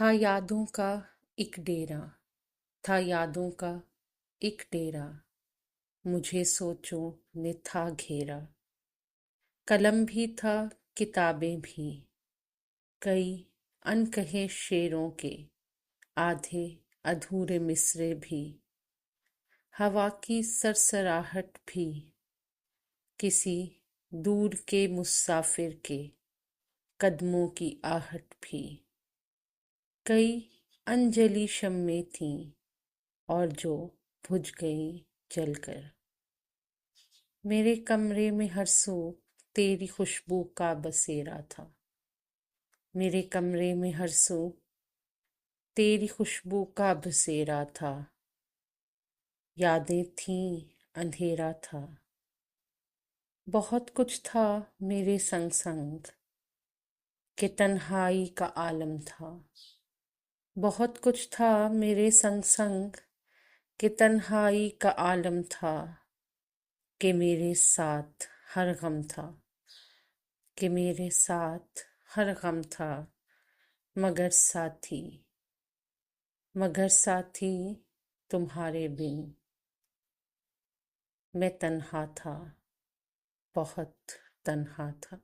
था यादों का एक डेरा, था यादों का एक डेरा, मुझे सोचों ने था घेरा। कलम भी था, किताबें भी, कई अनकहे शेरों के, आधे अधूरे मिसरे भी, हवा की सरसराहट भी, किसी दूर के मुसाफिर के कदमों की आहट भी। कई अनजली शम्में थीं और जो बुझ गई जलकर। मेरे कमरे में हर सू तेरी खुशबू का बसेरा था। मेरे कमरे में हर सू तेरी खुशबू का बसेरा था। यादें थीं, अंधेरा था। बहुत कुछ था मेरे संग संग, कि तन्हाई का आलम था। बहुत कुछ था मेरे संग संग, कि तन्हाई का आलम था। कि मेरे साथ हर गम था, कि मेरे साथ हर गम था। मगर साथी, मगर साथी तुम्हारे बिन मैं तन्हा था, बहुत तन्हा था।